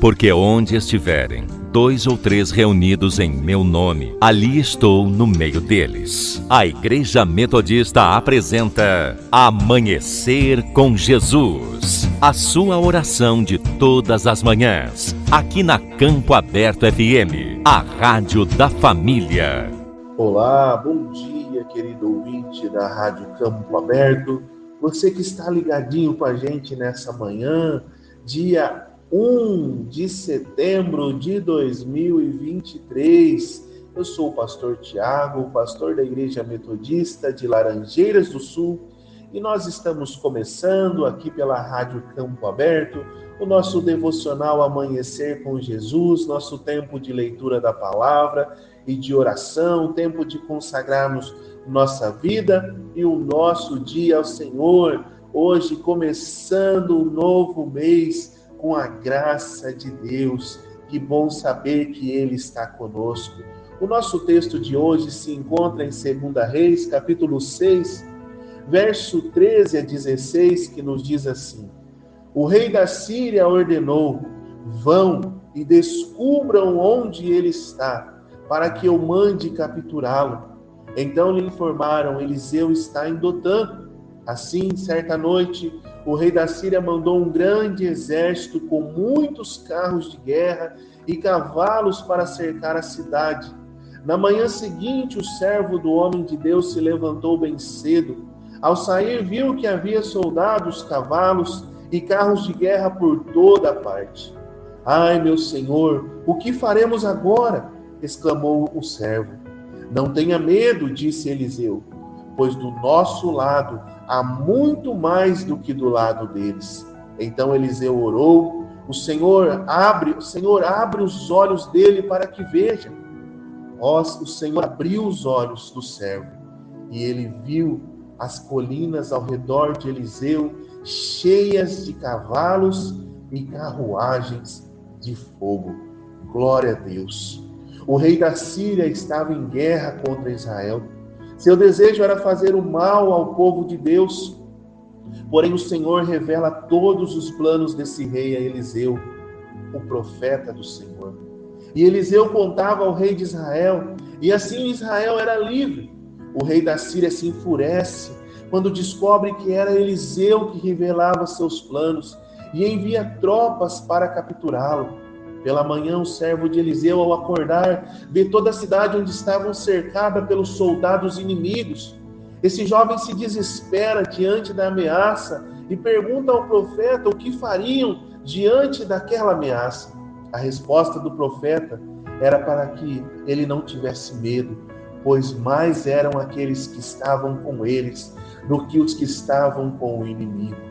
Porque onde estiverem 2 ou 3 reunidos em meu nome, ali estou no meio deles. A Igreja Metodista apresenta Amanhecer com Jesus, a sua oração de todas as manhãs, aqui na Campo Aberto FM, a rádio da família. Olá, bom dia, querido ouvinte da Rádio Campo Aberto. Você que está ligadinho com a gente nessa manhã, dia 1 de setembro de 2023. Eu sou o pastor Tiago, pastor da Igreja Metodista de Laranjeiras do Sul, e nós estamos começando aqui pela Rádio Campo Aberto o nosso devocional Amanhecer com Jesus, nosso tempo de leitura da palavra e de oração, tempo de consagrarmos nossa vida e o nosso dia ao Senhor. Hoje, começando um novo mês, com a graça de Deus. Que bom saber que Ele está conosco. O nosso texto de hoje se encontra em 2 Reis, capítulo 6, verso 13 a 16, que nos diz assim: O rei da Síria ordenou: vão e descubram onde ele está, para que eu mande capturá-lo. Então lhe informaram: Eliseu está em Dotã. Assim, certa noite, o rei da Síria mandou um grande exército com muitos carros de guerra e cavalos para cercar a cidade. Na manhã seguinte, o servo do homem de Deus se levantou bem cedo. Ao sair, viu que havia soldados, cavalos e carros de guerra por toda parte. Ai, meu senhor, o que faremos agora? Exclamou o servo. Não tenha medo, disse Eliseu, pois do nosso lado há muito mais do que do lado deles. Então Eliseu orou: o Senhor abre os olhos dele para que veja. O Senhor abriu os olhos do servo, e ele viu as colinas ao redor de Eliseu cheias de cavalos e carruagens de fogo. Glória a Deus! O rei da Síria estava em guerra contra Israel. Seu desejo era fazer o mal ao povo de Deus. Porém, o Senhor revela todos os planos desse rei a Eliseu, o profeta do Senhor. E Eliseu contava ao rei de Israel, e assim Israel era livre. O rei da Síria se enfurece quando descobre que era Eliseu que revelava seus planos e envia tropas para capturá-lo. Pela manhã, o servo de Eliseu, ao acordar, vê toda a cidade onde estavam cercada pelos soldados inimigos. Esse jovem se desespera diante da ameaça e pergunta ao profeta o que fariam diante daquela ameaça. A resposta do profeta era para que ele não tivesse medo, pois mais eram aqueles que estavam com eles do que os que estavam com o inimigo.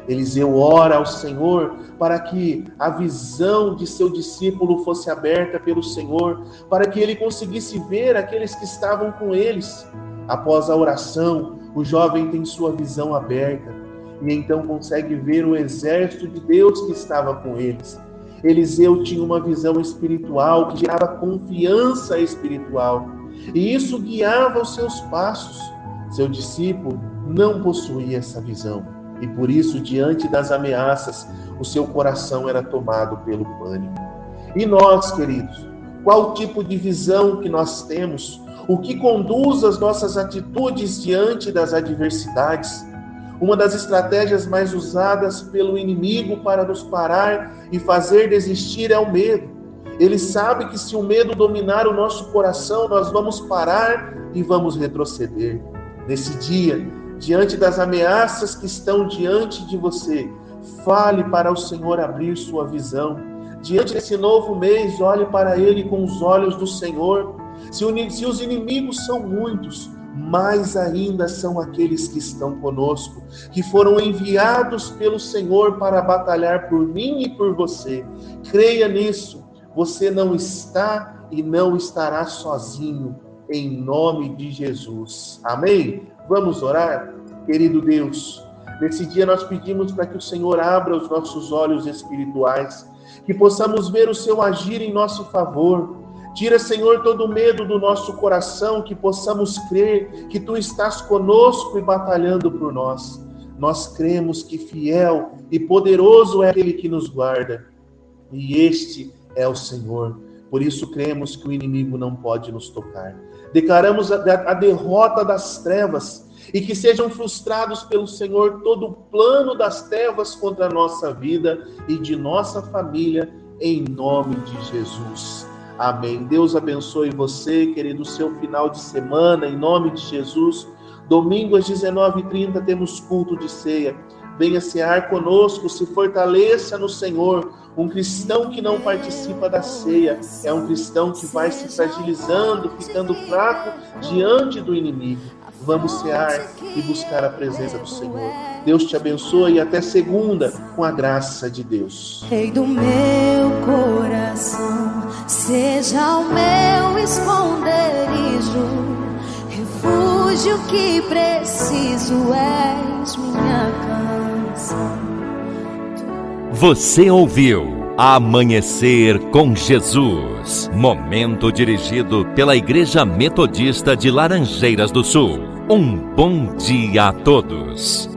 Eliseu ora ao Senhor para que a visão de seu discípulo fosse aberta pelo Senhor, para que ele conseguisse ver aqueles que estavam com eles. Após a oração, o jovem tem sua visão aberta e então consegue ver o exército de Deus que estava com eles. Eliseu tinha uma visão espiritual que gerava confiança espiritual, e isso guiava os seus passos. Seu discípulo não possuía essa visão. E por isso, diante das ameaças, o seu coração era tomado pelo pânico. E nós, queridos, qual tipo de visão que nós temos? O que conduz as nossas atitudes diante das adversidades? Uma das estratégias mais usadas pelo inimigo para nos parar e fazer desistir é o medo. Ele sabe que se o medo dominar o nosso coração, nós vamos parar e vamos retroceder. Nesse dia, diante das ameaças que estão diante de você, fale para o Senhor abrir sua visão. Diante desse novo mês, olhe para ele com os olhos do Senhor. Se os inimigos são muitos, mais ainda são aqueles que estão conosco, que foram enviados pelo Senhor para batalhar por mim e por você. Creia nisso. Você não está e não estará sozinho, em nome de Jesus. Amém? Vamos orar? Querido Deus, nesse dia nós pedimos para que o Senhor abra os nossos olhos espirituais, que possamos ver o seu agir em nosso favor. Tira, Senhor, todo o medo do nosso coração, que possamos crer que Tu estás conosco e batalhando por nós. Nós cremos que fiel e poderoso é aquele que nos guarda. e este é o Senhor. Por isso cremos que o inimigo não pode nos tocar. Declaramos a derrota das trevas e que sejam frustrados pelo Senhor todo o plano das trevas contra a nossa vida e de nossa família, em nome de Jesus. Amém. Deus abençoe você, querido, seu final de semana, em nome de Jesus. Domingo às 19h30 temos culto de ceia. Venha cear conosco, se fortaleça no Senhor. Um cristão que não participa da ceia é um cristão que vai se fragilizando, ficando fraco diante do inimigo. Vamos cear e buscar a presença do Senhor. Deus te abençoe e até segunda, com a graça de Deus. Rei do meu coração, seja o meu esconderijo, refúgio que preciso, és minha canção. Você ouviu Amanhecer com Jesus, momento dirigido pela Igreja Metodista de Laranjeiras do Sul. Um bom dia a todos.